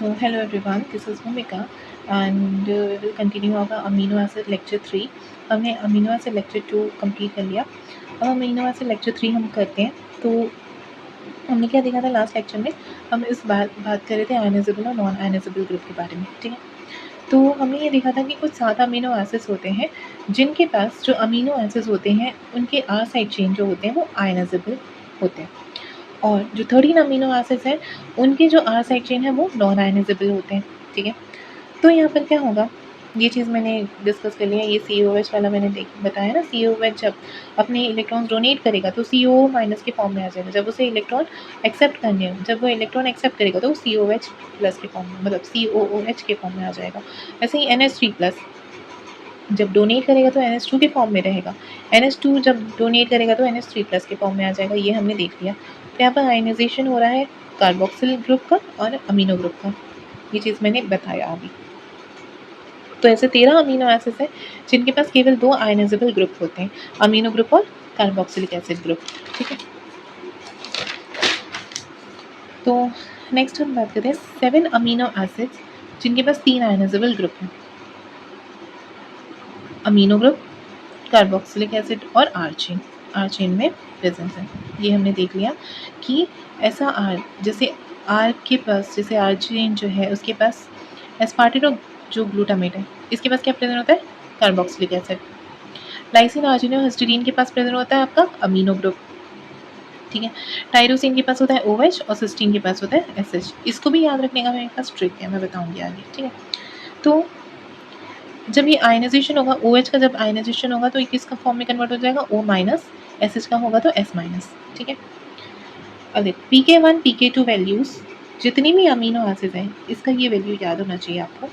So, hello everyone, this is Bhumika and we will continue our amino acid lecture 3. हमने amino acid lecture 2 complete कर लिया. अब amino acid lecture 3 हम करते हैं. तो हमने क्या देखा था लास्ट लेक्चर में, हम इस बात कर रहे थे आयनाइजेबल और नॉन आयनाइजेबल ग्रुप के बारे में. ठीक है, तो हमने ये देखा था कि कुछ 7 अमीनो एसिड्स होते हैं जिनके पास जो अमीनो एसिड्स होते हैं उनके आर साइड चेन जो होते हैं वो आयनाइजेबल होते हैं, और जो 13 अमीनो एसिड्स हैं उनके जो आर साइड चेन है वो नॉन आयनाइजेबल होते हैं. ठीक है, तो यहाँ पर क्या होगा, ये चीज़ मैंने डिस्कस कर लिया. ये COOH वाला मैंने बताया ना, COOH जब अपने इलेक्ट्रॉन्स डोनेट करेगा तो CO माइनस के फॉर्म में आ जाएगा. जब उसे इलेक्ट्रॉन एक्सेप्ट करने हो, जब वो इलेक्ट्रॉन एक्सेप्ट करेगा तो वो COH प्लस के फॉर्म में, मतलब COOH के फॉर्म में आ जाएगा. ऐसे ही NH3 प्लस जब डोनेट करेगा तो NH2 के फॉर्म में रहेगा. NH2 जब डोनेट करेगा तो NH3 प्लस के फॉर्म में आ जाएगा. ये हमने देख लिया. तो यहाँ पर आयनाइजेशन हो रहा है कार्बोक्सिल ग्रुप का और अमीनो ग्रुप का. ये चीज़ मैंने बताया अभी. तो ऐसे 13 अमीनो एसिड्स हैं जिनके पास केवल 2 आयनाइजेबल ग्रुप होते हैं, अमीनो ग्रुप और कार्बोक्सिलिक एसिड ग्रुप. ठीक है, तो नेक्स्ट हम बात करते हैं 7 अमीनो एसिड्स जिनके पास 3 आयनाइजेबल ग्रुप हैं, अमीनो ग्रुप, कार्बोक्सिलिक एसिड और आर चेन में प्रेजेंस है. ये हमने देख लिया कि ऐसा आर, जैसे आर के पास, जैसे आर चेन जो है उसके पास एस्पार्टेट और जो ग्लूटामेट है इसके पास क्या प्रेजेंट होता है, कार्बोक्सिलिक एसिड. लाइसिन, आर्जिनिन और हिस्टीडीन के पास प्रेजेंट होता है आपका अमीनो ग्रुप. ठीक है, टायरोसिन के पास होता है OH और सिस्टीन के पास होता है SH. इसको भी याद रखने का मेरे पास ट्रिक है, मैं बताऊंगी आगे. ठीक है, तो जब ये आयनाइजेशन होगा, OH का जब आयनाइजेशन होगा तो ये किसका फॉर्म में कन्वर्ट हो जाएगा, O माइनस. SH का होगा तो S माइनस. ठीक है, अब देखो PK1 PK2 वैल्यूज जितनी भी अमीनो एसिड हैं इसका ये वैल्यू याद होना चाहिए आपको.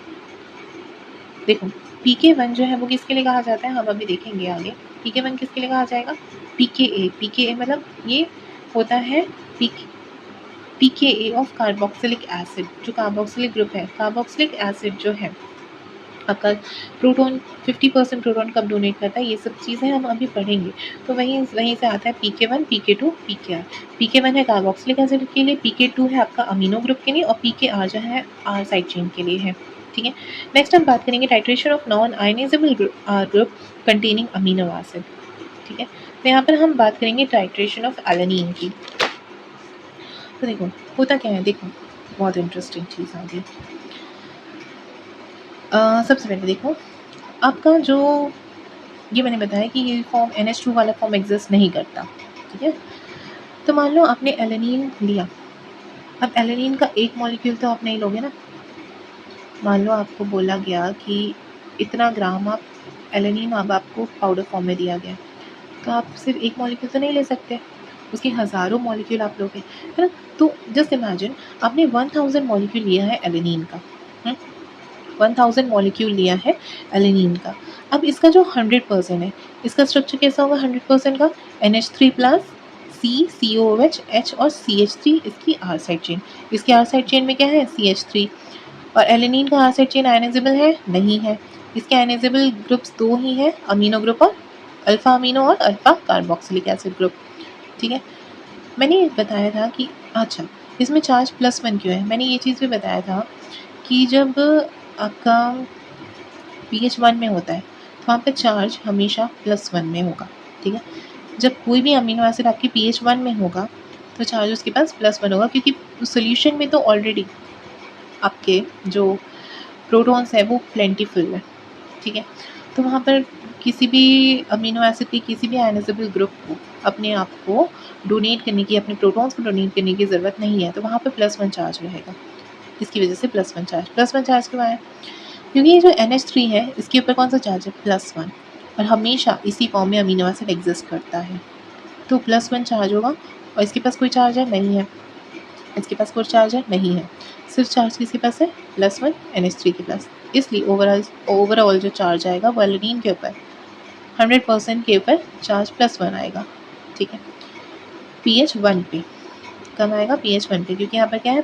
देखो PK1 जो है वो किसके लिए कहा जाता है, हम अभी देखेंगे आगे. PK1 किसके लिए कहा जाएगा, PKA मतलब ये होता है PKA ऑफ कार्बोक्सिलिक एसिड. जो कार्बोक्सिलिक ग्रुप है, कार्बोक्सिलिक एसिड जो है आपका प्रोटॉन 50% प्रोटॉन कब डोनेट करता है, ये सब चीज़ें हम अभी पढ़ेंगे. तो वहीं से आता है PK1 PK2 PKR. PK1 है कार्बोक्सिलिक एसिड के लिए, PK2 है आपका अमीनो ग्रुप के लिए, और PKR जो है आर साइड चेन के लिए है. ठीक है, नेक्स्ट हम बात करेंगे titration of non ionizable group containing amino acid. ठीक है, तो यहाँ पर हम बात करेंगे टाइट्रेशन ऑफ एलेनिन की. तो देखो होता क्या है, देखो बहुत इंटरेस्टिंग चीज़ आ गई. सबसे पहले देखो आपका जो ये मैंने बताया कि ये फॉर्म NH2 वाला फॉर्म एग्जिस्ट नहीं करता. ठीक है, तो मान लो आपने एलेनिन लिया. अब एलेनिन का एक मॉलिक्यूल तो आप नहीं लोगे ना. मान लो आपको बोला गया कि इतना ग्राम आप एलेनिन अब आपको पाउडर फॉर्म में दिया गया, तो आप सिर्फ एक मॉलिक्यूल तो नहीं ले सकते, उसके हज़ारों मॉलिक्यूल आप लोगे, है ना. तो जस्ट इमेजिन आपने 1000 मॉलिक्यूल लिया है एलेनिन का. 1000 मॉलिक्यूल लिया है एलेनिन का. अब इसका जो 100% है, इसका स्ट्रक्चर कैसा होगा 100% का, NH3 plus C COOH H और CH3 इसकी आर साइड चेन. इसकी आर साइड चेन में क्या है, CH3. और एलेनिन का आर साइड चेन आयनाइजेबल है, नहीं है. इसके आयनाइजेबल ग्रुप्स 2 ही हैं, अमीनो ग्रुप और अल्फा अमीनो और अल्फा कार्बोक्सिलिक एसिड ग्रुप. ठीक है, मैंने बताया था कि अच्छा इसमें चार्ज +1 क्यों है. मैंने ये चीज़ भी बताया था कि जब आपका pH 1 में होता है तो वहाँ पे चार्ज हमेशा +1 में होगा. ठीक है, जब कोई भी अमीनो एसिड आपकी pH 1 में होगा तो चार्ज उसके पास +1 होगा, क्योंकि सोल्यूशन में तो ऑलरेडी आपके जो प्रोटॉन्स है वो प्लेंटीफुल है. ठीक है, तो वहाँ पर किसी भी अमीनो एसिड के किसी भी आयनाइजेबल ग्रुप को अपने आप को डोनेट करने की, अपने प्रोटॉन्स को डोनेट करने की ज़रूरत नहीं है. तो वहाँ पर +1 चार्ज रहेगा. इसकी वजह से +1 चार्ज क्यों आया, क्योंकि ये जो NH3 है इसके ऊपर कौन सा चार्ज है, +1, और हमेशा इसी फॉर्म में अमीनो एसिड एग्जिस्ट करता है. तो +1 चार्ज होगा. और इसके पास कोई चार्ज है, नहीं है. इसके पास कोई चार्ज है, नहीं है. सिर्फ चार्ज किसके पास है, +1 NH3 के पास. इसलिए ओवरऑल जो चार्ज आएगा वो एलेनिन के ऊपर 100% के ऊपर चार्ज +1 आएगा. ठीक है, pH 1 पे कम आएगा, pH 1 पे, क्योंकि यहाँ पर क्या है,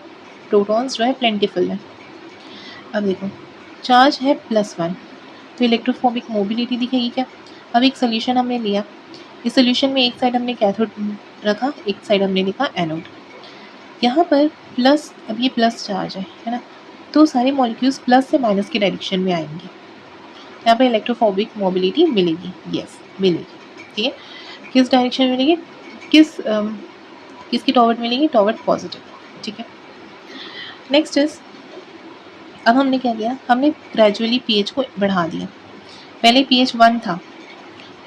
प्रोटॉन्स जो है प्लेंटीफुल है. अब देखो चार्ज है +1 तो इलेक्ट्रोफोबिक मोबिलिटी दिखेगी क्या. अब एक सोल्यूशन हमने लिया, इस सोल्यूशन में एक साइड हमने कैथोड रखा, एक साइड हमने लिखा एनोड. यहाँ पर प्लस, अब ये प्लस चार्ज है ना, तो सारे मॉलिक्यूल्स प्लस से माइनस के डायरेक्शन में आएंगे। यहाँ पर इलेक्ट्रोफोबिक मोबिलिटी मिलेगी, यस मिलेगी। ठीक है, किस डायरेक्शन में मिलेगी, किसकी टॉवर्ड मिलेगी, टॉवर्ड पॉजिटिव। ठीक है, नेक्स्ट इज, अब हमने क्या किया, हमने ग्रेजुअली पीएच को बढ़ा दिया। पहले पीएच 1 था,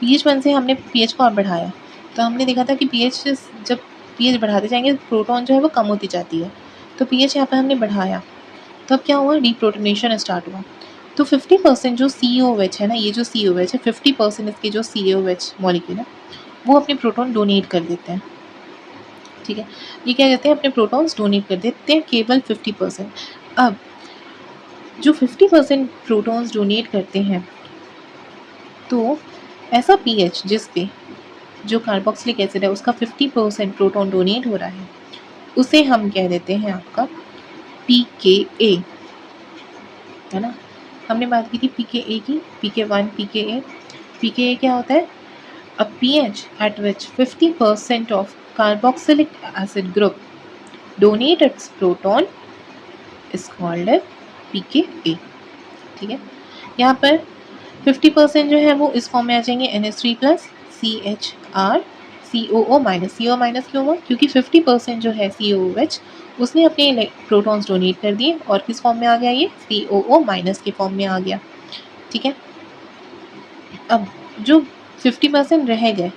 पीएच 1 से हमने पीएच को और बढ़ाया, तो हमने देखा था कि पीएच जब पीएच बढ़ाते जाएंगे प्रोटॉन जो है वो कम होती जाती है, तो पीएच यहाँ पर हमने बढ़ाया, तो अब क्या हुआ, डीप्रोटोनेशन स्टार्ट हुआ। तो 50% जो COOH है ना, ये जो COOH है 50% इसके जो COOH मॉलिक्यूल है वो अपने प्रोटॉन डोनेट कर देते हैं। ठीक है, ये क्या कहते हैं, अपने प्रोटॉन्स डोनेट कर देते हैं केवल 50%। अब जो 50% प्रोटॉन्स डोनेट करते हैं, तो ऐसा पीएच जिस पे जो कार्बोक्सिलिक एसिड है उसका 50% प्रोटॉन डोनेट हो रहा है, उसे हम कह देते हैं आपका pKa, है ना। हमने बात की थी pKa की, pK1 pKa। pKa क्या होता है, a pH at which 50% of carboxylic acid group donate its proton is called as pKa। ठीक है, यहाँ पर 50% जो है वो इस फॉर्म में आ जाएंगे NH3+ CHR COO minus. CO minus क्यों हुआ, क्योंकि 50% जो है COOH उसने अपने प्रोटॉन्स डोनेट कर दिए, और किस फॉर्म में आ गया, ये COO माइनस के फॉर्म में आ गया। ठीक है, अब जो 50% रह गए,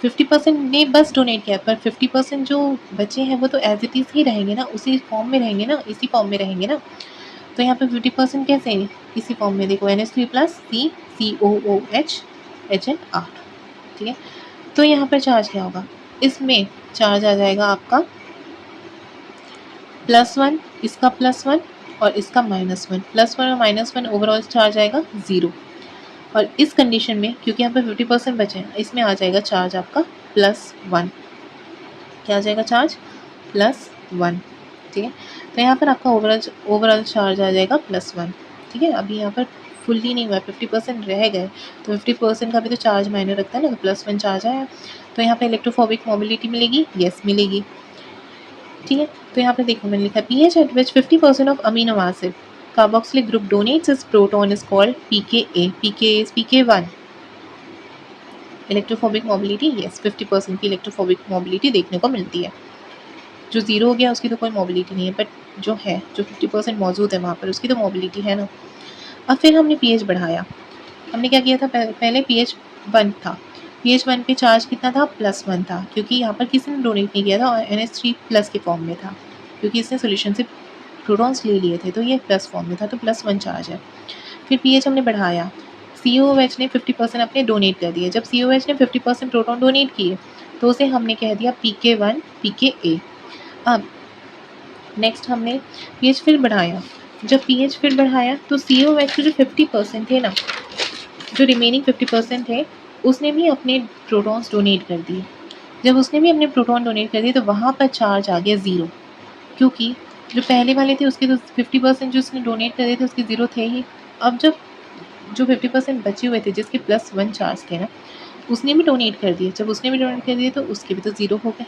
50% ने बस डोनेट किया, पर 50% जो बचे हैं वो तो एज इट इज़ ही रहेंगे ना, उसी फॉर्म में रहेंगे ना, इसी फॉर्म में रहेंगे ना। तो यहाँ पे 50% कैसे है, इसी फॉर्म में, देखो NH3+ C COOH HNR। ठीक है, तो यहाँ पर चार्ज क्या होगा, इसमें चार्ज आ जाएगा आपका +1, इसका +1 और इसका -1, +1 और -1 ओवरऑल चार्ज आएगा 0। और इस कंडीशन में क्योंकि यहाँ पे 50% बचे हैं, इसमें आ जाएगा चार्ज आपका +1। क्या आ जाएगा, चार्ज +1। ठीक है, तो यहाँ पर आपका ओवरऑल चार्ज आ जाएगा +1। ठीक है, अभी यहाँ पर फुल्ली नहीं हुआ, 50% रह गए, तो 50% का भी तो चार्ज मायने रखता है ना, तो +1 चार्ज आया, तो यहाँ पे इलेक्ट्रोफोबिक मोबिलिटी मिलेगी, यस मिलेगी। ठीक है, तो यहाँ पे देखो मैंने लिखा pH at which 50% of amino acid carboxylic group donates its proton is called pKa। pKa is pK1। Electrophobic mobility, yes 50% की इलेक्ट्रोफोबिक मोबिलिटी देखने को मिलती है। जो 0 हो गया उसकी तो कोई मोबिलिटी नहीं है, बट जो है जो 50% मौजूद है वहाँ पर उसकी तो मोबिलिटी है ना। अब फिर हमने pH बढ़ाया, हमने क्या किया था, पहले pH 1 था, pH 1 पे चार्ज कितना था, +1 था, क्योंकि यहाँ पर किसी ने डोनेट नहीं किया था और NH3+ के फॉर्म में था, क्योंकि इसने सोल्यूशन से प्रोटॉन्स ले लिए थे, तो ये प्लस फॉर्म में था, तो +1 चार्ज है। फिर pH हमने बढ़ाया, COOH ने 50% अपने डोनेट कर दिए। जब COOH ने 50% प्रोटॉन डोनेट किए, तो उसे हमने कह दिया pK1 pKa। अब नेक्स्ट हमने pH फिर बढ़ाया, जब pH फिर बढ़ाया तो COOH के जो 50% थे ना, जो रिमेनिंग 50% थे, उसने भी अपने प्रोटॉन्स डोनेट कर दिए। जब उसने भी अपने प्रोटॉन डोनेट कर दिए तो वहाँ पर चार्ज आ गया 0, क्योंकि जो पहले वाले थे उसके तो 50% जो उसने डोनेट कर दिए थे उसके 0 थे ही। अब जब जो 50% बचे हुए थे जिसके +1 चार्ज थे ना, उसने भी डोनेट कर दिए, जब उसने भी डोनेट कर दिए तो उसके भी तो 0 हो गए।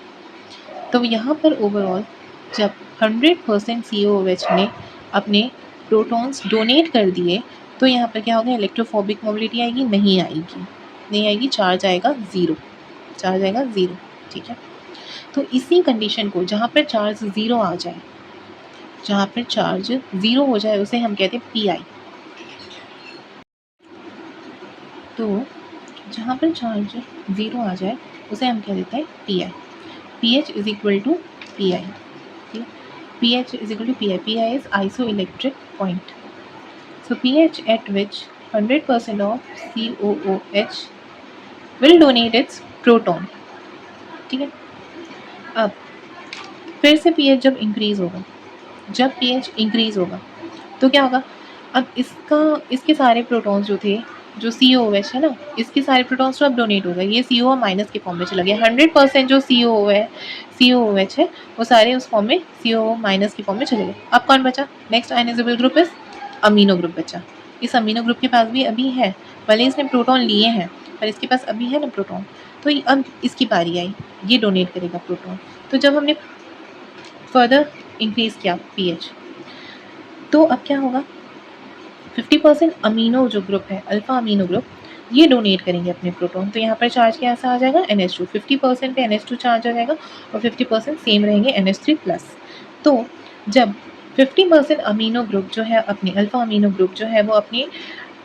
तो यहाँ पर ओवरऑल जब 100% COOH ने अपने प्रोटॉन्स डोनेट कर दिए, तो यहाँ पर क्या होगा, इलेक्ट्रोफोबिक मोबिलिटी आएगी, नहीं आएगी, नहीं आएगी, चार्ज आएगा 0, चार्ज आएगा 0। ठीक है, तो इसी कंडीशन को जहाँ पर चार्ज 0 आ जाए, जहाँ पर चार्ज 0 हो जाए उसे हम कहते हैं PI। तो जहाँ पर चार्ज 0 आ जाए उसे हम कह देते हैं PI। pH is equal to PI। pH is equal to PI. PI is isoelectric point. So pH at which 100% of COOH will donate its proton. ठीक है, अब फिर से pH जब इंक्रीज होगा, जब pH इंक्रीज होगा तो क्या होगा, अब इसके सारे प्रोटॉन्स जो थे, जो COOH है ना, इसके सारे प्रोटॉन्स तो अब डोनेट हो गए, ये CO माइनस के फॉर्म में चला गया। 100% जो COOH है वो सारे उस फॉर्म में CO माइनस के फॉर्म में चले गए। अब कौन बचा, next ionizable group is amino group बचा। इस अमीनो ग्रुप के पास भी अभी है, भले इसने प्रोटॉन लिए हैं पर इसके पास अभी है ना प्रोटॉन, तो अब इसकी बारी आई, ये डोनेट करेगा प्रोटॉन। तो जब हमने फर्दर इंक्रीज किया pH, तो अब क्या होगा, 50% अमीनो जो ग्रुप है, अल्फा अमीनो ग्रुप, ये डोनेट करेंगे अपने प्रोटॉन। तो यहाँ पर चार्ज कैसा आ जाएगा, NH2, 50% पे NH2 चार्ज आ जाएगा और 50% सेम रहेंगे NH3+। तो जब 50% अमीनो ग्रुप जो है, अपने अल्फा अमीनो ग्रुप जो है वो अपने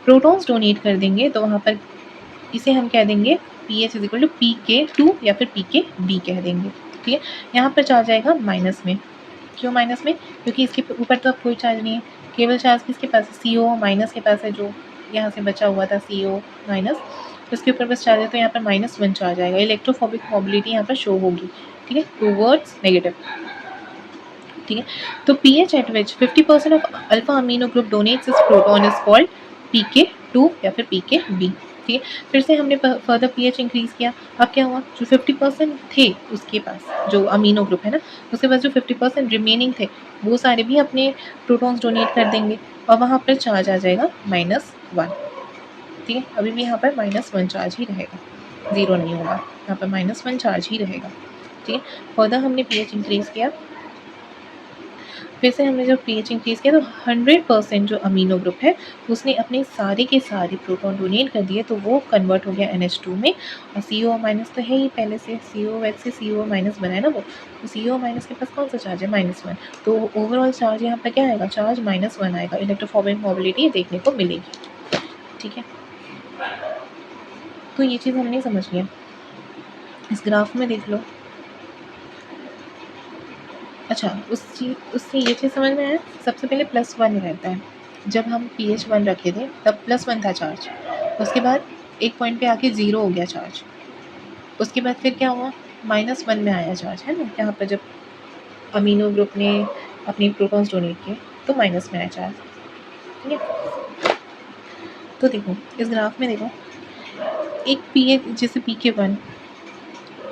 प्रोटॉन्स डोनेट कर देंगे, तो वहाँ पर इसे हम कह देंगे pH = pK2 या फिर pKb कह देंगे। ठीक है, यहाँ पर चार्ज आएगा माइनस में। क्यों माइनस में, क्योंकि इसके ऊपर तो अब कोई चार्ज नहीं है, केवल चार्ज किसके पास है, CO माइनस के पास है, जो यहाँ से बचा हुआ था CO माइनस, उसके ऊपर बस चार्ज है, तो यहाँ पर -1 चार्ज आएगा। इलेक्ट्रोफोबिक मोबिलिटी यहाँ पर शो होगी। ठीक है, टूवर्ड्स नेगेटिव। ठीक है, तो pH at which 50% of alpha amino group donates its proton is called pK2 या फिर pKb। ठीक है, फिर से हमने फर्दर pH इंक्रीज किया। अब क्या हुआ, जो 50% थे उसके पास, जो अमीनो ग्रुप है ना, उसके पास जो 50% रिमेनिंग थे, वो सारे भी अपने प्रोटॉन्स डोनेट कर देंगे और वहाँ पर चार्ज आ जाएगा -1। ठीक है, अभी भी यहाँ पर -1 चार्ज ही रहेगा, 0 नहीं होगा, यहाँ पर -1 चार्ज ही रहेगा। ठीक है, फर्दर हमने pH इंक्रीज किया, फिर से हमने जब pH इंक्रीज किया, तो 100% जो अमीनो ग्रुप है उसने अपने सारे के सारे प्रोटॉन डोनेट कर दिए, तो वो कन्वर्ट हो गया NH2 में। और CO- तो है ही पहले से, COH से CO- बना है ना वो, तो CO- के पास कौन सा चार्ज है, -1। तो ओवरऑल चार्ज यहाँ पर क्या आएगा, चार्ज -1 आएगा। इलेक्ट्रोफोबिक मोबिलिटी देखने को मिलेगी। ठीक है, तो ये चीज़ हमने समझ लिया। इस ग्राफ में देख लो। अच्छा, उससे ये चीज़ समझ में आया, सबसे पहले +1 रहता है। जब हम pH 1 रखे थे तब +1 था चार्ज, उसके बाद एक पॉइंट पे आके 0 हो गया चार्ज, उसके बाद फिर क्या हुआ, -1 में आया चार्ज, है ना, यहाँ पर जब अमीनो ग्रुप ने अपने प्रोटॉन्स डोनेट किए तो माइनस में आया चार्ज। ठीक है, तो देखो इस ग्राफ में देखो, एक pH जैसे pK1,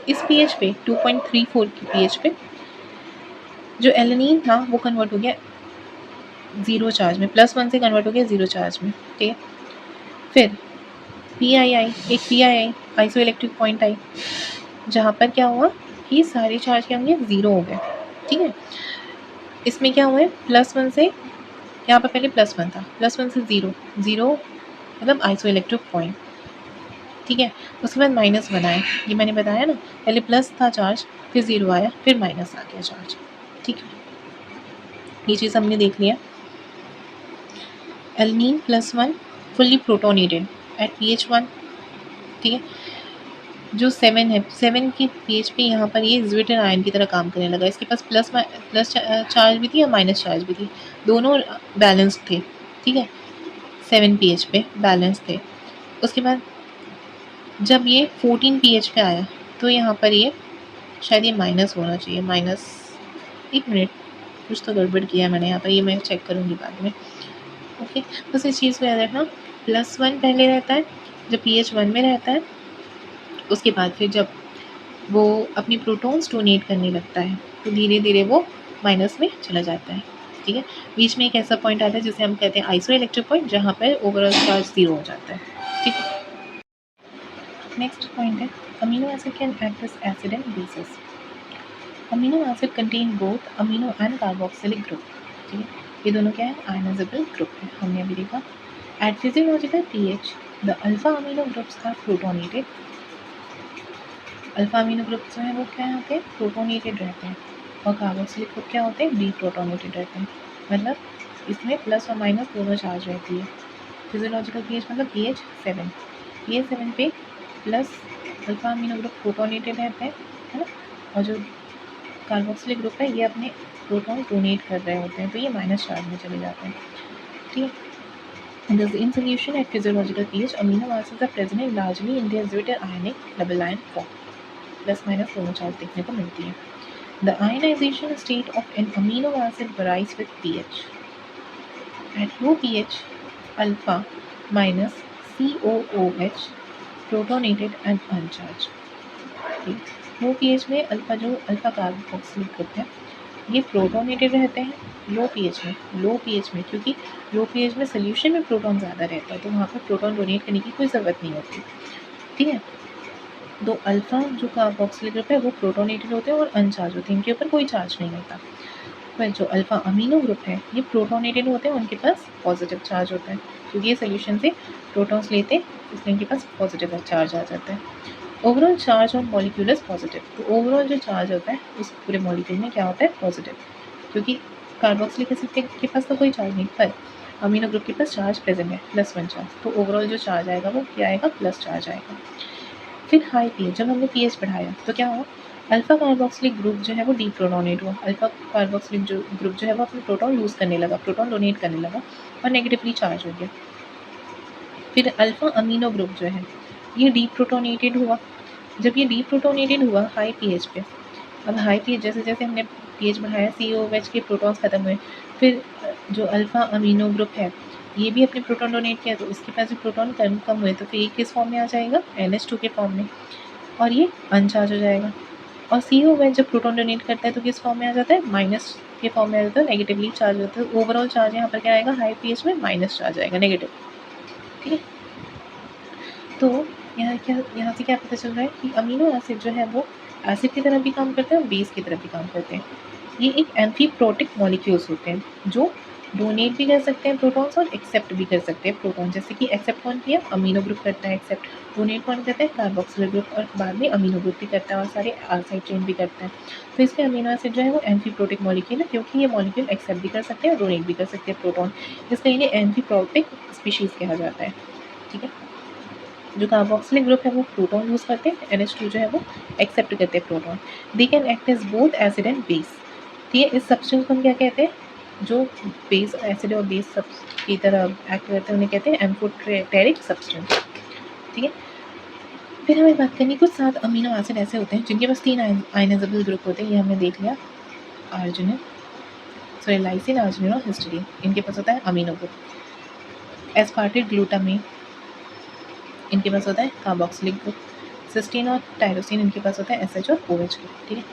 इस pH पे 2.34 की pH पे जो एलेनिन था वो कन्वर्ट हो गया 0 चार्ज में, +1 से कन्वर्ट हो गया 0 चार्ज में। ठीक है, फिर एक PII iso electric point I, जहाँ पर क्या हुआ कि सारे चार्ज क्या होंगे, 0 हो गए। ठीक है, इसमें क्या हुआ है, +1 से, यहाँ पर पहले +1 था, +1 से 0 मतलब आइसो इलेक्ट्रिक पॉइंट। ठीक है, उसके बाद -1 आया, ये मैंने बताया ना, पहले प्लस था चार्ज, फिर 0 आया, फिर माइनस आ गया चार्ज। ठीक है, ये चीज़ हमने देख लिया। एल्नीन +1 फुल्ली प्रोटोनेटेड एट pH 1। ठीक है, जो 7 है, 7 की pH पे यहाँ पर ये ज्विटर आयन की तरह काम करने लगा। इसके पास प्लस चार्ज भी थी और माइनस चार्ज भी थी, दोनों बैलेंस थे। ठीक है, 7 pH पे बैलेंस थे। उसके बाद जब ये 14 pH पे आया, तो यहाँ पर ये शायद ये माइनस होना चाहिए, माइनस, एक मिनट, कुछ तो गड़बड़ किया मैंने यहाँ पर, ये मैं चेक करूँगी बाद में। ओके, बस इस चीज़ को याद रखना, +1 पहले रहता है जब pH 1 में रहता है, उसके बाद फिर जब वो अपनी प्रोटॉन्स डोनेट करने लगता है तो धीरे धीरे वो माइनस में चला जाता है। ठीक है, बीच में एक ऐसा पॉइंट आता है जिसे हम कहते हैं आइसो इलेक्ट्रिक पॉइंट, जहाँ पर ओवरऑल चार्ज 0 हो जाता है। ठीक है, नेक्स्ट पॉइंट है, amino acid can act as acid and basis. Amino acid contain both amino and carboxylic group. ठीक है, ये दोनों क्या है, आयनाइजेबल ग्रुप है, हमने अभी देखा। At physiological pH the alpha amino groups are protonated. Alpha amino group जो है वो क्या होते हैं, प्रोटोनेटेड रहते हैं, और कार्बोक्सिलिक ग्रुप क्या होते हैं, डीप्रोटोनेटेड रहते हैं। मतलब इसमें प्लस और माइनस दोनों चार्ज रहती है। फिजियोलॉजिकल pH मतलब pH 7, pH 7 पे plus alpha amino group protonated रहते हैं, है ना, और जो कार्बोक्सिलिक ग्रुप है ये अपने प्रोटॉन डोनेट कर रहे होते हैं, तो ये माइनस चार्ज में चले जाते हैं। ठीक है, thus in solution at physiological pH amino acids are present in largely in their zwitter ionic double ion form, plus minus दोनों चार्ज देखने को मिलती है। The ionization state of an amino acid varies with pH. At low pH, alpha minus COOH protonated and uncharged. Low pH में alpha, जो alpha carboxylic group है, ये protonated रहते हैं लो pH में, क्योंकि लो pH में सोल्यूशन में प्रोटॉन ज़्यादा रहता है, तो वहाँ पर प्रोटॉन डोनेट करने की कोई ज़रूरत नहीं होती। ठीक है, तो अल्फा जो कार्बोक्सिलिक ग्रुप है वो प्रोटोनेटेड होते हैं और अनचार्ज होते हैं, इनके ऊपर कोई चार्ज नहीं होता। पर जो अल्फा अमीनो ग्रुप है ये प्रोटोनेटेड होते हैं, उनके पास पॉजिटिव चार्ज होता है, क्योंकि ये सोल्यूशन से प्रोटॉन्स लेते हैं इसलिए इनके पास पॉजिटिव चार्ज आ जाता है। Overall charge on molecule is positive, तो ओवरऑल जो चार्ज होता है उस पूरे मॉलिक्यूल में क्या होता है, पॉजिटिव, क्योंकि कार्बोक्सिलिक एसिड के पास तो कोई चार्ज नहीं, पर अमीनो ग्रुप के पास चार्ज प्रेजेंट है, +1 चार्ज, तो ओवरऑल जो चार्ज आएगा वो क्या आएगा, प्लस चार्ज आएगा। फिर हाई पीएच, जब हमने पीएच बढ़ाया तो क्या हुआ, अल्फा कार्बोक्सिलिक ग्रुप जो है वो डीप्रोटोनेट हुआ, अल्फा कार्बोक्सिलिक जो ग्रुप जो है वो अपने प्रोटॉन लूज करने लगा, प्रोटॉन डोनेट करने लगा और नेगेटिवली चार्ज हो गया। फिर अल्फा अमीनो ग्रुप जो है ये डीप्रोटोनेटेड हुआ, जब ये डीप्रोटोनेटेड हुआ हाई पीएच पे, अब हाई पीएच जैसे जैसे हमने पीएच बढ़ाया COOH के प्रोटॉन्स खत्म हुए, फिर जो अल्फा अमीनो ग्रुप है ये भी अपने प्रोटॉन डोनेट किया, तो इसके पास जो प्रोटॉन कम हुए तो फिर ये किस फॉर्म में आ जाएगा, NH2 के फॉर्म में, और ये अनचार्ज हो जाएगा। और COOH जब प्रोटॉन डोनेट करता है तो किस फॉर्म में आ जाता है, माइनस के फॉर्म में आ जाता है, नेगेटिवली चार्ज होता है। ओवरऑल चार्ज यहाँ पर क्या आएगा, हाई पीएच में माइनस चार्ज आएगा, नेगेटिव। ठीक है, तो यहाँ से क्या पता चल रहा है कि अमीनो एसिड जो है वो एसिड की तरह भी काम करते हैं और बेस की तरह भी काम करते हैं। ये एक एम्फीप्रोटिक मॉलिक्यूल्स होते हैं जो डोनेट भी कर सकते हैं प्रोटॉन्स और एक्सेप्ट भी कर सकते हैं प्रोटॉन, जैसे कि एक्सेप्ट कौन किया, अमीनो ग्रुप करता है एक्सेप्ट, डोनेट कौन करता है, कार्बोक्सिलिक ग्रुप, और बाद में अमीनो ग्रुप भी करता है और सारे आर साइड चेन भी करता है। तो इसलिए अमीनो एसिड जो है वो एम्फीप्रोटिक मॉलिक्यूल है, क्योंकि ये मॉलिक्यूल एक्सेप्ट भी कर सकते हैं और डोनेट भी कर सकते हैं प्रोटॉन, इसलिए इन्हें एम्फीप्रोटिक स्पीशीज़ कहा जाता है। ठीक है, जो कार्बोक्सिलिक ग्रुप है वो प्रोटॉन यूज़ करते हैं, NH2 जो है वो एक्सेप्ट करते हैं proton. They can act as both acid and base. ठीक है, इस सब्सटेंस को हम क्या कहते हैं, जो बेस एसिड और बेस सब की तरह एक्ट करते हैं उन्हें कहते हैं एम्फोटेरिक सब्सटेंस। ठीक है, फिर हमें बात करनी कुछ 7 अमीनो एसिड ऐसे होते हैं जिनके पास 3 आयनाइजेबल ग्रुप होते हैं, ये हमने देख लिया, अर्जिनिन, सॉरी लाइसिन, अर्जिनिन और हिस्टीडीन, इनके पास होता है अमीनो ग्रुप। एस्पार्टेट ग्लूटामेट, इनके पास होता है कार्बोक्सिलिक ग्रुप। सिस्टीन और टायरोसिन, इनके पास होता है SH और OH ग्रुप। ठीक है,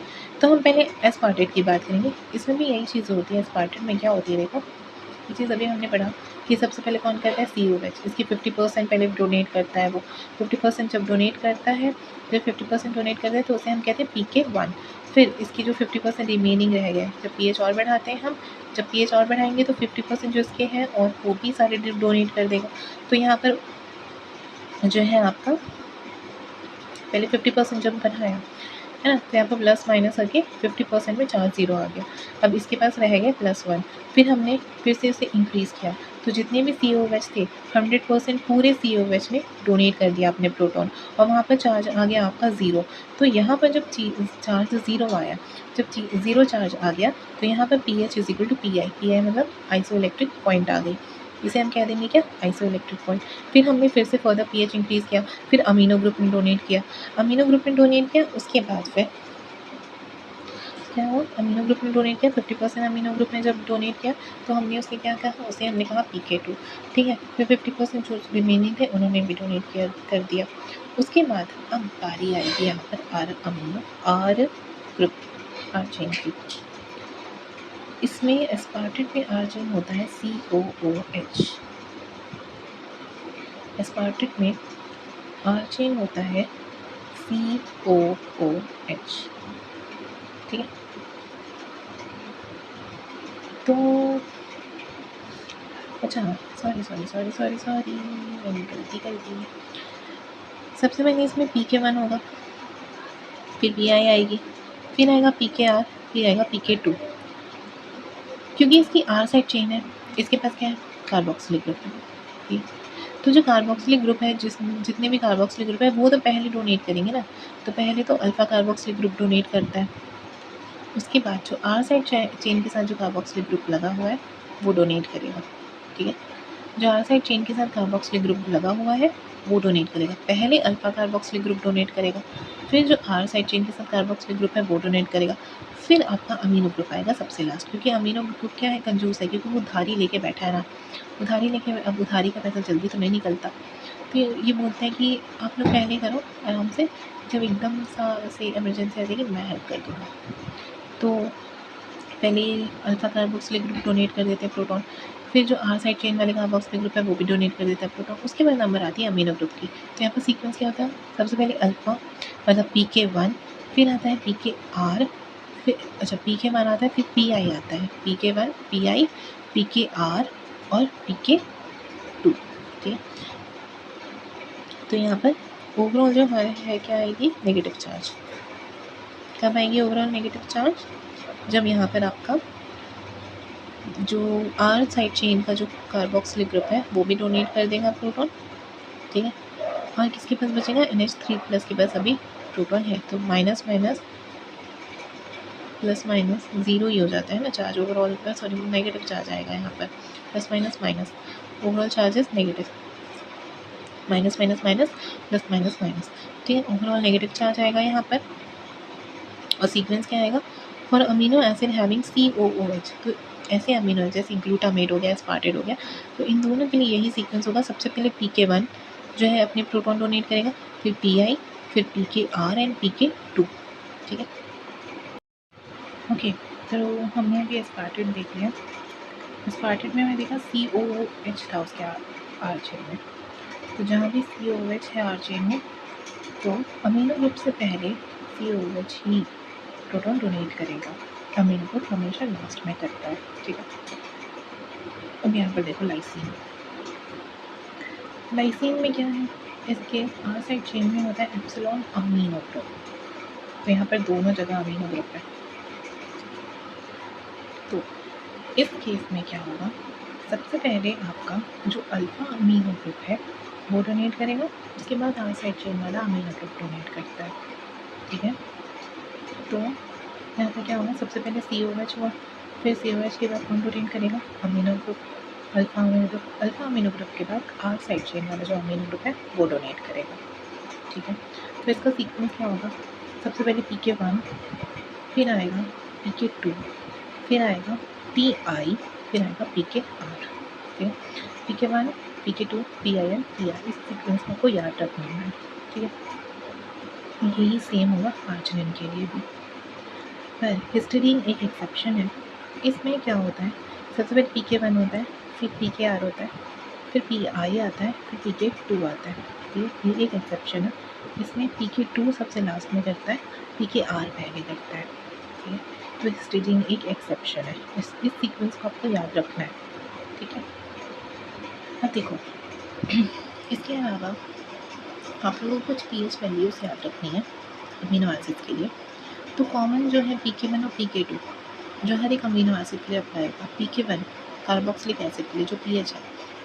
तो हम पहले एस्पार्टेट की बात करेंगे, इसमें भी यही चीज़ होती है। एस्पार्टेट में क्या होती है, देखो ये चीज़ अभी हमने पढ़ा कि सबसे पहले कौन करता है, COH, इसकी 50% पहले डोनेट करता है, वो 50% जब डोनेट करता है, जब 50% डोनेट करता है तो उसे हम कहते हैं PK1। फिर इसकी जो 50% रिमेनिंग रह गया, जब pH और बढ़ाते हैं हम, जब pH और बढ़ाएंगे तो 50% जो इसके हैं और वो भी सारे डोनेट कर देगा। तो यहाँ पर जो है आपका पहले 50% जब बढ़ाया है ना, तो यहाँ पर प्लस माइनस करके 50% में चार्ज 0 आ गया, अब इसके पास रह गया +1। फिर हमने फिर से इसे इंक्रीज़ किया, तो जितने भी COH थे 100% पूरे COH ने डोनेट कर दिया अपने प्रोटॉन, और वहाँ पर चार्ज आ गया आपका 0। तो यहाँ पर जब चार्ज 0 आया, जब 0 चार्ज आ गया तो यहाँ पर pH = PI मतलब आइसोइलेक्ट्रिक पॉइंट आ गई, इसे हम कह देंगे क्या, आइसोइलेक्ट्रिक पॉइंट। फिर हमने फिर से फर्दर pH इंक्रीज़ किया, फिर अमीनो ग्रुप ने डोनेट किया, अमीनो ग्रुप ने डोनेट किया, उसके बाद फिर क्या हुआ, अमीनो ग्रुप ने डोनेट किया, 50% अमीनो ग्रुप ने जब डोनेट किया तो हमने उसे क्या कहा, उसे हमने कहा PK2। ठीक है, फिर 50% जो रिमेनिंग थे उन्होंने भी डोनेट किया कर दिया। उसके बाद अब बारी आएगी यहाँ पर आर ग्रुप, आर चेन की। इसमें एस्पार्टेट में आर चेन होता है COOH, एस्पार्टेट में आर चेन होता है COOH। ठीक है, तो अच्छा सॉरी मैंने गलती कर दी। सबसे पहले इसमें PK1 होगा, फिर PI आएगी, फिर आएगा PKR, फिर आएगा PK2। क्योंकि इसकी R साइड चेन है, इसके पास क्या है, कार्बोक्सिलिक ग्रुप है। ठीक, तो जो कार्बोक्सिलिक ग्रुप है, जितने भी कार्बोक्सिलिक ग्रुप है वो तो पहले डोनेट करेंगे ना, तो पहले तो अल्फा कार्बोक्सिलिक ग्रुप डोनेट करता है, उसके बाद जो R साइड चेन के साथ जो कार्बोक्सिलिक ग्रुप लगा हुआ है वो डोनेट करेगा। ठीक है, जो R साइड चेन के साथ कार्बोक्सिलिक ग्रुप लगा हुआ है वो डोनेट करेगा, पहले अल्फा कार्बोक्सिलिक ग्रुप डोनेट करेगा, फिर जो R साइड चेन के साथ कार्बोक्सिलिक ग्रुप है वो डोनेट करेगा, फिर आपका अमीनो ग्रुप आएगा सबसे लास्ट, क्योंकि अमीनो ग्रुप क्या है, कंजूस है, क्योंकि वो उधारी लेके बैठा है ना, उधारी लेके, अब उधारी का पैसा जल्दी तो नहीं निकलता, तो ये बोलते हैं कि आप लोग पहले करो आराम से, जब एकदम से इमरजेंसी आ जाएगी मैं हेल्प कर दूँगा। तो पहले अल्फा कार्बोक्सिलिक ग्रुप डोनेट कर देते हैं प्रोटॉन, फिर जो R साइड चेन वाले कार्बोक्सिलिक ग्रुप है वो भी डोनेट कर देता है प्रोटॉन, उसके बाद नंबर आती है अमीनो ग्रुप की। तो यहाँ पर सीक्वेंस क्या होता है, सबसे पहले अल्फा मतलब PK1, फिर आता है PKR, फिर अच्छा PK1 आता है, फिर PI आता है, PK1 PI PKR और PK2, ठीक है। तो यहाँ पर ओवरऑल जो है क्या आएगी, नेगेटिव चार्ज। कब आएंगे ओवरऑल नेगेटिव चार्ज, जब यहाँ पर आपका जो R साइड चेन का जो कार्बोक्सिलिक ग्रुप है वो भी डोनेट कर देगा प्रोटॉन, ठीक है। और किसके पास बचेगा, NH3+ के पास अभी प्रोटॉन है, तो minus minus plus minus zero ही हो जाता है ना चार्ज ओवरऑल का, सॉरी नेगेटिव चार्ज आएगा यहाँ पर, plus minus minus, overall charge is negative, minus minus minus plus minus minus, ठीक है। ओवरऑल नेगेटिव चार्ज आएगा यहाँ पर। और सीक्वेंस क्या आएगा, for amino acid having COOH, तो ऐसे अमीनो एसिड जैसे ग्लूटामेट हो गया, एस्पार्टेट हो गया, तो इन दोनों के लिए यही सीक्वेंस होगा। सबसे पहले PK1 जो है अपने प्रोटॉन डोनेट करेगा, फिर PI, फिर PKR एंड PK2, ठीक है। ओके, तो हमने अभी एस्पार्टेट देख लिया। एस्पार्टेट में हमें देखा COOH था उसके R चेन में, तो जहाँ भी COOH है R चेन में, तो अमीनो ग्रुप से पहले COOH ही प्रोटॉन डोनेट करेगा। अमीनो ग्रुप हमेशा लास्ट में करता है, ठीक है। अब यहाँ पर देखो लाइसिन, लाइसिन में क्या है, इसके R साइड चेन में होता है एप्सिलॉन अमीनो ग्रुप, तो यहाँ पर दोनों जगह अमीनो ग्रुप है। तो इस केस में क्या होगा, सबसे पहले आपका जो अल्फा अमीनो ग्रुप है वो डोनेट करेगा, उसके बाद R साइड चेन वाला अमीनो ग्रुप डोनेट करता है, ठीक है। तो यहाँ पर क्या होगा, सबसे पहले COH हुआ, फिर COH के बाद कौन डोनेट करेगा, amino group, alpha amino group, alpha amino group के बाद R साइड चेन वाला जो अमीनो ग्रुप है वो डोनेट करेगा, ठीक है। तो इसका सीक्वेंस क्या होगा, सबसे पहले PK1, फिर आएगा PK2, फिर आएगा PI, फिर आएगा PKR, ठीक है। PK1 PK2 PI and PR, इस सीक्वेंस में आपको याद रखना है, ठीक है। यही सेम होगा आर्जिनिन के लिए भी, पर हिस्टीडीन एक एक्सेप्शन है। इसमें क्या होता है, सबसे पहले PK1 होता है, फिर PKR होता है, फिर PI आता है, फिर PK2 आता है, ये एक एक्सेप्शन है। इसमें PK2 सबसे लास्ट में करता है, PKR पहले करता है, ठीक है। तो हिस्टीडीन एक एक्सेप्शन है, इस सीक्वेंस को आपको याद रखना है, ठीक है। अब देखो इसके अलावा आप लोगों को कुछ pH वैल्यूज याद रखनी है अमीनो एसिड के लिए। तो कॉमन जो है PK1 और PK2 जो हर एक अमीनो एसिड के लिए अप्लाई होगा। PK1 कार्बोक्सिलिक एसिड के लिए जो pH है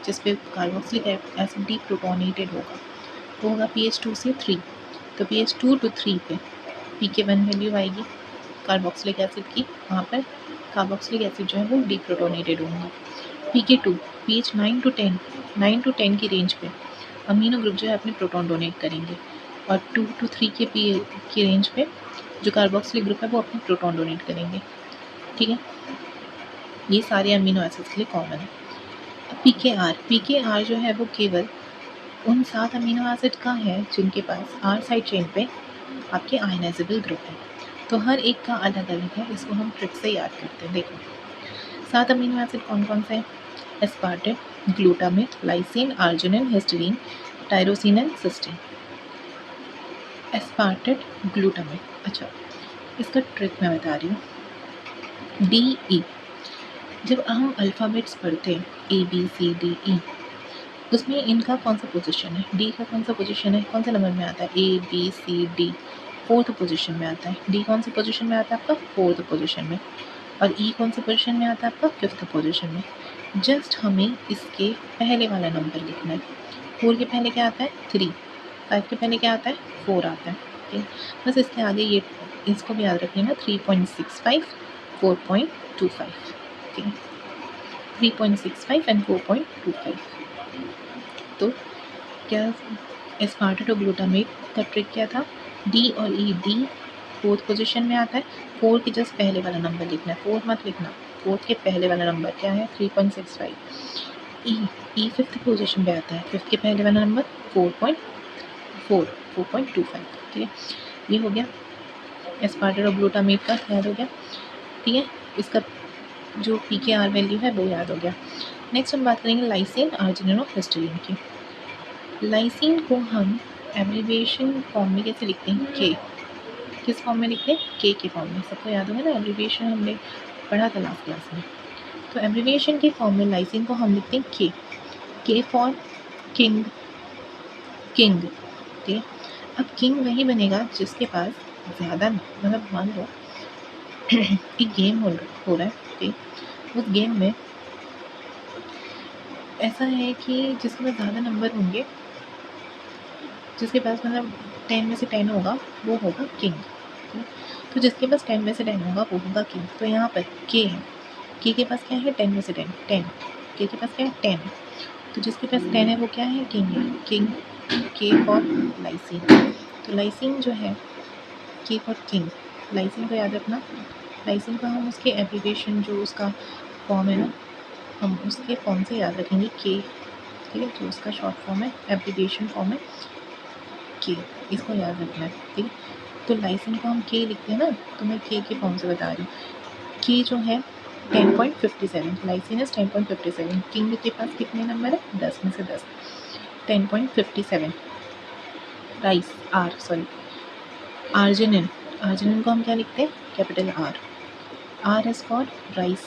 जिस पे कार्बोक्सिलिक एसिड डीप्रोटोनेटेड होगा वो होगा pH 2 से 3, तो pH 2 to 3 पे PK1 वैल्यू आएगी कार्बोक्सिलिक एसिड की, वहाँ पर कार्बोक्सिलिक एसिड जो है वो डीप्रोटोनेटेड होंगे। PK2 pH 9 to 10 की रेंज पे अमीनो ग्रुप जो है अपने प्रोटॉन डोनेट करेंगे, और 2 to 3 की रेंज पे जो कार्बोक्सिलिक ग्रुप है वो अपने प्रोटॉन डोनेट करेंगे, ठीक है। ये सारे अमीनो एसिड्स के लिए कॉमन है। अब PKR जो है वो केवल उन 7 अमीनो एसिड का है जिनके पास R साइड चेन पे आपके आयनाइजेबल ग्रुप है, तो हर एक का अलग अलग है, इसको हम ट्रिक से याद करते हैं। देखो 7 अमीनो एसिड कौन कौन से हैं, aspartate, glutamate, lysine, arginine, histidine, tyrosine and cysteine. Aspartate glutamate, अच्छा इसका ट्रिक मैं बता रही हूँ, DE, जब हम अल्फ़ाबेट्स पढ़ते हैं ABCDE, उसमें इनका कौन सा पोजीशन है, D का कौन सा पोजीशन है, कौन से नंबर में आता है, ABCD 4th पोजीशन में आता है, D कौन सी पोजीशन में आता है आपका 4th पोजीशन में, और E कौन सी पोजीशन में आता है आपका 5th पोजीशन में। जस्ट हमें इसके पहले वाला नंबर लिखना है। 4 के पहले क्या आता है 3, 5 के पहले क्या आता है 4 आता है, ठीक है। बस इसके आगे ये इसको भी याद रखिएगा 3.65 4.25, ठीक है, 3.65 एंड 4.25। तो क्या एस्पार्टेट और ग्लूटामेट का ट्रिक क्या था, D और E, D 4th पोजीशन में आता है, 4 के जस्ट पहले वाला नंबर लिखना है, 4 मत लिखना, 4 के पहले वाला नंबर क्या है 3.65। E 5th पोजीशन पे आता है, 5th के पहले वाला नंबर 4.25, ठीक है। ये हो गया एस्पार्टेट और ग्लूटामेट का, याद हो गया, ठीक है। इसका जो PKR वैल्यू है वो याद हो गया। नेक्स्ट हम बात करेंगे लाइसिन, आर्जिनिन और हिस्टीडीन की। लाइसिन को हम एब्रिविएशन फॉर्म में कैसे लिखते हैं, K, किस फॉर्म में लिखते हैं? के फॉर्म में। सबको याद होगा ना, एब्रीविएशन हमने पढ़ा था लास्ट क्लास में। तो एब्रीविएशन के फॉर्म में लाइसिन को हम लिखते हैं के फॉर किंग। ठीक है। अब किंग वही बनेगा जिसके पास ज़्यादा, मतलब मान लो एक गेम हो रहा है, ठीक। उस गेम में ऐसा है कि जिसके पास ज़्यादा नंबर होंगे, जिसके पास मतलब 10 में से 10 होगा, वो होगा किंग। तो जिसके पास 10 में से 10 होगा वो होगा किंग। तो यहाँ पर के है, के पास क्या है? 10 में से 10 के पास क्या है? 10। तो जिसके पास 10 है वो क्या है? किंग है। किंग के फॉर लाइसिन। तो लाइसिन जो है के फॉर किंग, लाइसिन को याद रखना। लाइसिन को हम उसके एब्रीविएशन जो उसका फॉर्म है ना, हम उसके फॉर्म से याद रखेंगे के, ठीक है। जो उसका शॉर्ट फॉर्म है, एब्रीविएशन फॉर्म है के, इसको याद रखना है, ठीक है। तो लाइसिन को हम के लिखते हैं ना, तो मैं के फॉर्म से बता रही हूँ। के जो है 10.57, लाइसिन इज 10.57। किंग के पास कितने नंबर है? 10 में से 10, 10.57। राइस आर्जिनिन को हम क्या लिखते हैं? Capital R is for rice.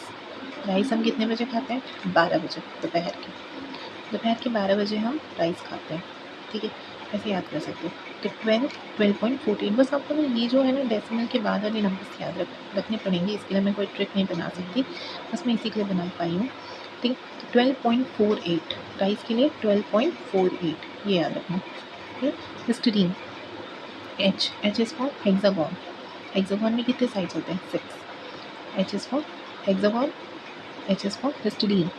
Rice हम कितने बजे खाते हैं? 12 बजे दोपहर के 12 बजे हम राइस खाते हैं, ठीक है। ऐसे याद कर सकते हो। तो 12.14। बस आपको ना ये जो है ना डेसिमल के बाद वाले नंबर याद रखने पड़ेंगे। इसके लिए मैं कोई ट्रिक नहीं बना सकती, बस मैं इसी के लिए बना पाई हूँ, ठीक है। 12.48 राइस के लिए 12.48 ये याद रखना, ठीक है। Histidine H is for hexagon. Hexagon में कितने साइड्स होते हैं? 6। H is for hexagon, H is for histidine.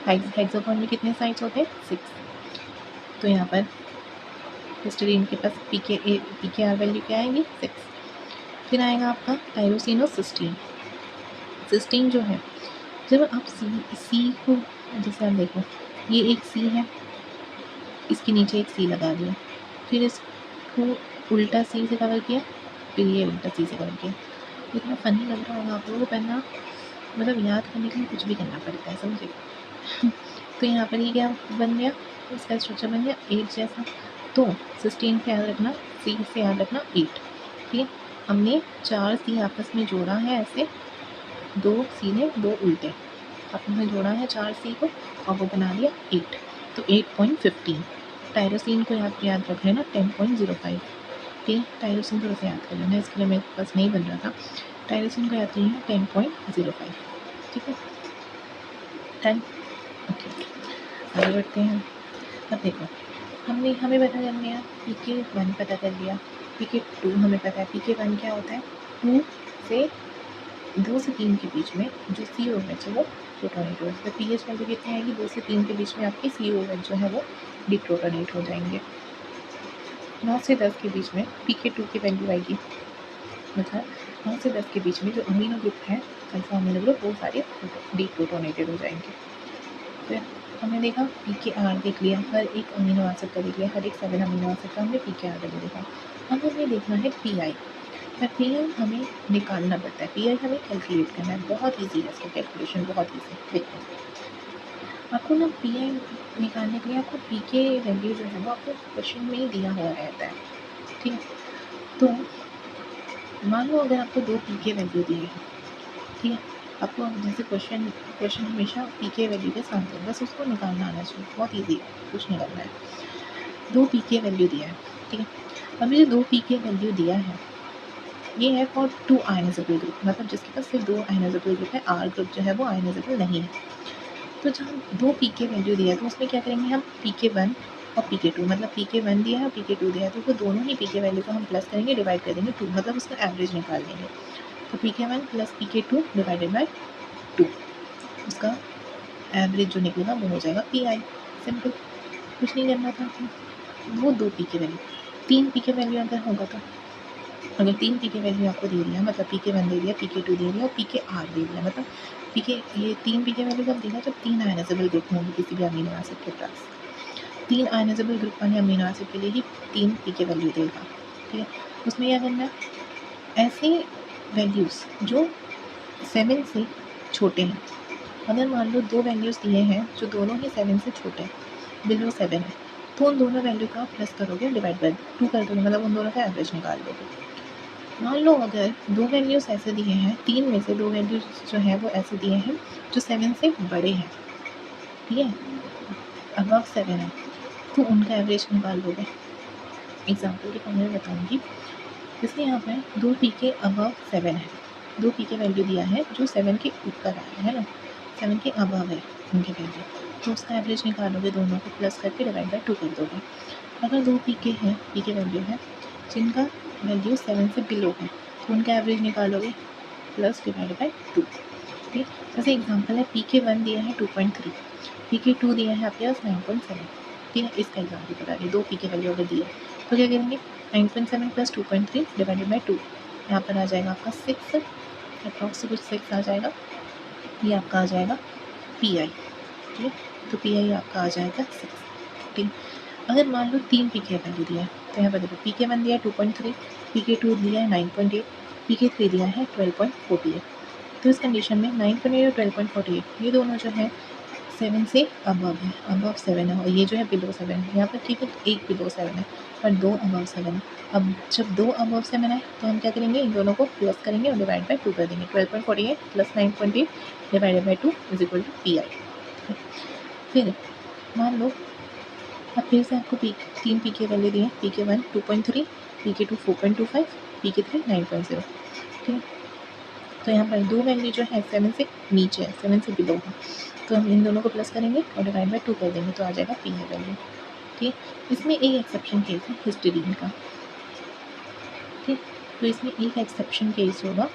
Hexagon में कितने साइड्स होते हैं? 6। तो यहाँ पर हिस्टडीन के पास पी के आर वैल्यू क्या आएगी? 6। फिर आएगा आपका टायरोसिन और सिस्टीन जो है, जब आप सी को, जैसे आप देखो ये एक सी है, इसके नीचे एक सी लगा दिया, फिर इसको उल्टा सी से कवर किया, फिर ये उल्टा सी से कवर किया। इतना फनी लग रहा होगा आप लोगों को, पढ़ना मतलब याद करने के लिए कुछ भी करना पड़ता है, समझे। तो यहाँ पर ये क्या बन गया? इसका स्ट्रक्चर बन गया 8 जैसा। तो सिस्टीन से याद रखना, सी से याद रखना 8, ठीक है। हमने 4 सी आपस में जोड़ा है, ऐसे 2 सीधे 2 उल्टे आपस में जोड़ा है 4 सी को, और वो बना दिया 8। तो 8.15। टायरोसिन को याद रख लेना 10.05, ठीक है। टायरोसिन थोड़ा सा याद कर लेना, इसके लिए मेरे पास नहीं बन रहा था। टायरोसिन को याद कर लेना 10.05, ठीक है। डन, ओके, आगे बढ़ते हैं। अब देखो हमें पता कर लिया PK1 पता कर लिया, PK2 हमें पता है। PK1 क्या होता है? 2 से 3 के बीच में जो COH है वो प्रोटोनेट हो जाता है। pH वैल्यू कितनी आएगी? 2 से 3 के बीच में आपकी COH जो है वो डिप्रोटोनेट हो जाएंगे। 9 से 10 के बीच में PK2 की वैल्यू आएगी, मतलब 9 से 10 के बीच में जो अमीनो ग्रुप है, अल्फा अमीनो ग्रुप, वो सारे डिप्रोटोनेटेड हो जाएंगे। फिर हमने देखा PKR देख लिया, हर एक अमीनो एसिड का देख लिया, हर एक 7 अमीनो एसिड का हमने PKR वैल्यू देखा। अब हमें देखना है PI। पर PI हमें निकालना पड़ता है, PI हमें कैलकुलेट करना है, बहुत ईजी है इसका कैलकुलेशन, बहुत ईजी। देखो आपको ना PI निकालने के लिए आपको PK वैल्यू जो है वो आपको क्वेश्चन में ही दिया हुआ रहता है, ठीक है। तो मान लो अगर आपको 2 PK वैल्यू दिए हैं, ठीक है, आपको जैसे क्वेश्चन हमेशा PK वैल्यू के साथ है, बस उसको निकालना आना चाहिए, बहुत ईजी है, कुछ नहीं करना है। 2 PK वैल्यू दिया है, ठीक है। अभी जो 2 PK वैल्यू दिया है ये है फॉर 2 आयनाइजेबल ग्रुप, मतलब जिसके पास सिर्फ 2 आयनाइजेबल ग्रुप है, R ग्रुप जो है वो आयनाइजेबल नहीं है। तो जब 2 PK वैल्यू दिया है तो उसमें क्या करेंगे हम? PK1 और PK2, मतलब PK1 दिया है और PK2 दिया है, तो वो दोनों ही PK वैल्यू को हम प्लस करेंगे, डिवाइड कर देंगे 2, मतलब उसका एवरेज निकाल लेंगे। तो PK1 plus PK2 divided by 2, उसका एवरेज जो निकलेगा वो हो जाएगा PI। सिंपल, कुछ नहीं करना था आपको। वो 2 PK वैल्यू, 3 PK वैल्यू अगर होगा तो, अगर 3 PK वैल्यू आपको दे दिया, मतलब PK1 दे दिया, PK2 दे दिया और PKR दे दिया, मतलब ये 3 PK वैल्यू कब देगा? जब 3 आयनाइजेबल ग्रुप होंगे किसी भी अमीनो एसिड के पास। 3 आयनाइजेबल ग्रुप वाले अमीनो एसिड के लिए ही 3 PK वैल्यू देगा, ठीक है। उसमें क्या करना है? ऐसे वैल्यूज़ जो 7 से छोटे हैं, अगर मान लो 2 वैल्यूज़ दिए हैं जो दोनों ही 7 से छोटे हैं, बिलो 7 है, तो उन दोनों वैल्यू का आप प्लस करोगे, डिवाइड बाय 2 कर दोगे, मतलब उन दोनों का एवरेज निकाल दोगे। मान लो अगर 2 वैल्यूज़ ऐसे दिए हैं, 3 में से 2 वैल्यूज़ जो है वो ऐसे दिए हैं जो 7 से बड़े हैं, ठीक है, अबव 7 है, तो उनका एवरेज निकाल लोगे। एग्जाम्पल के फॉर्म में बताऊँगी। जैसे यहाँ पर 2 पी के अबव 7 है, 2 पी के वैल्यू दिया है जो 7 के ऊपर है ना, 7 के अबव है उनके वैल्यू, तो उसका एवरेज निकालोगे, दोनों को प्लस करके डिवाइड बाई 2 कर दोगे। अगर 2 पी के हैं, पी के वैल्यू है जिनका वैल्यू 7 से बिलो है, तो उनका एवरेज निकालोगे प्लस डिवाइड बाई 2। ठीक, जैसे एग्जांपल है पी के 1 दिया है 2.3, पी के 2 दिया है आपके पास 9.7। ठीक है, इसका एग्जाम्पल बता रही, 2 पी के वैल्यू अगर दिया तो क्या करेंगे, 9.7 प्लस 2.3 डिवाइडेड बाई 2, यहाँ पर आ जाएगा आपका 6, अप्रॉक्स कुछ 6 आ जाएगा, ये आपका आ जाएगा पी आई। ठीक है, तो पी आई आपका आ जाएगा 6। ठीक, अगर मान लो 3 पी के वैल्यू दिया है, तो यहाँ पर देखो पी के 1 दिया है 2.3, पी के 2 दिया है 9.8, पी के 3 दिया है 12.48। तो इस कंडीशन में 9.8 और 12.48 ये दोनों जो है 7 से अबव है, अबव 7 है, और ये जो है बिलो 7 है। यहाँ पर केवल एक बिलो 7 है और 2 अबव 7 है। अब जब 2 अबव 7 है तो हम क्या करेंगे, इन दोनों को प्लस करेंगे और डिवाइड बाई 2 कर देंगे। 12.48 plus 9.8 divided by 2 is equal to P I. फिर मान लो अब फिर से आपको 3 पी के वैल्यू दिए, पी के 1 2.3, पी के 2 4.25, पी के 3 9.0। ठीक है, तो यहाँ पर 2 वैल्यू जो है 7 से नीचे है, 7 से बिलो है, तो हम इन दोनों को प्लस करेंगे और डिवाइड बाई 2 कर देंगे, तो आ जाएगा पी है वैल्यू। ठीक, इसमें एक एक्सेप्शन केस है हिस्टीडीन का। ठीक, तो इसमें एक एक्सेप्शन केस होगा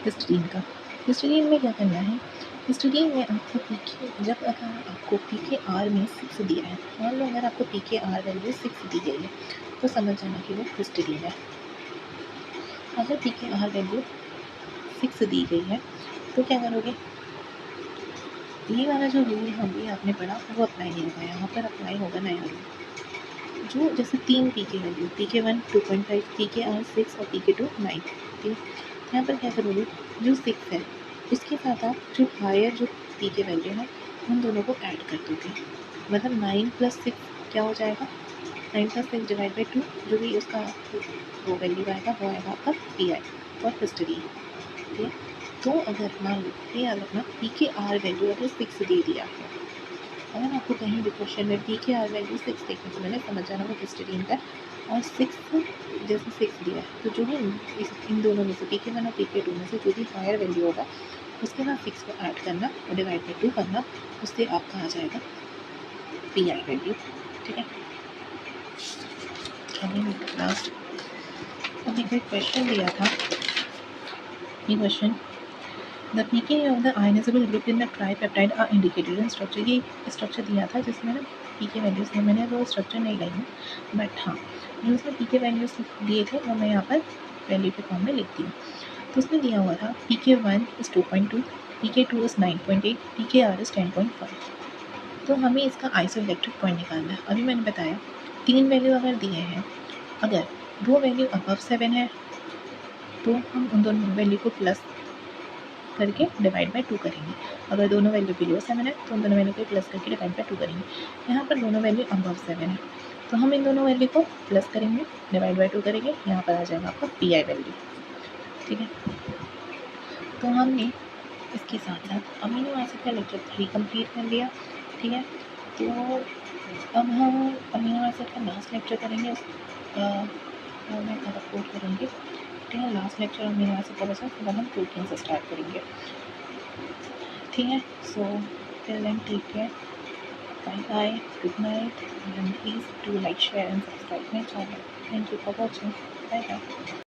हिस्टीडीन का। हिस्टीडीन में क्या करना है, हिस्टीडीन में आपको पी के, जब अगर आपको पी के आर में 6 दिया है, मान लो अगर आपको पी के आर वैल्यू 6 दी गई है, तो समझ जाना कि वो हिस्टीडीन है। अगर पी के आर वैल्यू 6 दी गई है तो क्या करोगे, ये वाला जो रूल हमने आपने पढ़ा वो अप्लाई नहीं होगा, यहाँ पर अप्लाई होगा नया रूल। जो जैसे 3 पी के वैल्यू, पी के 1 2.5, पी के आर 6 और पी के 2 9। ठीक, यहाँ पर क्या करोगे, जो 6 है उसके साथ आप जो हायर जो पी के वैल्यू है उन दोनों को ऐड कर दोगे, मतलब 9 + 6 क्या हो जाएगा, 9 + 6 डिवाइड बाई 2, जो भी उसका वो वैल्यू आएगा वो आएगा आपका पी आई और हिस्ट्री। ठीक है, तो अगर मान लो ये याद रखना पी के आर वैल्यू अगर 6 दे दिया है, अगर आपको कहीं भी क्वेश्चन में पी के आर वैल्यू 6 देखने को मिले, समझ जाना वो हिस्टीडीन का, और 6 जैसे 6 दिया है तो जो भी इन दोनों में से पी के 1 और पी के 2 में से जो भी हायर वैल्यू होगा उसके बाद 6 को ऐड करना और डिवाइड बाई 2 करना, उससे आपका आ जाएगा पी आई वैल्यू। ठीक है, अभी लास्ट अभी कोई क्वेश्चन दिया था, ये question the pKa of the ionizable group in the tripeptide are indicated in structure। ये स्ट्रक्चर दिया था जिसमें ना pK वैल्यूज़ थे, मैंने वो स्ट्रक्चर नहीं लाई है, बट हाँ जो उसमें pK वैल्यूज़ दिए थे वो मैं यहाँ पर वैल्यू के फॉर्म में लिखती हूँ। तो उसमें दिया हुआ था pK1 is 2.2, pK2 is 9.8, pKr is 10.5। तो हमें इसका आइसोइलेक्ट्रिक पॉइंट निकालना है। अभी मैंने बताया 3 वैल्यू अगर दिए हैं, अगर 2 वैल्यू अबव 7 है तो हम उन दोनों वैल्यू को प्लस करके डिवाइड बाई 2 करेंगे, अगर दोनों वैल्यू बिलो 7 है तो उन दोनों वैल्यू को प्लस करके डिवाइड बाई 2 करेंगे। यहाँ पर दोनों वैल्यू अबव 7 है तो हम इन दोनों वैल्यू को प्लस करेंगे, डिवाइड बाई 2 करेंगे, यहाँ पर आ जाएगा आपका पी आई वैल्यू। ठीक है, तो हमने इसके साथ साथ अमीनो एसिड का लेक्चर 3 कंप्लीट कर लिया। ठीक है, तो अब हम अमीनो एसिड का लास्ट लेक्चर करेंगे, वो मैं कल अपलोड करूँगी। ठीक है, लास्ट लेक्चर अमीनो एसिड का बचा, फिर हम प्रोटीन से स्टार्ट करेंगे। ठीक है, so till then take care, bye bye, good night, and please do like, share and subscribe my channel. Thank you for watching. Bye bye.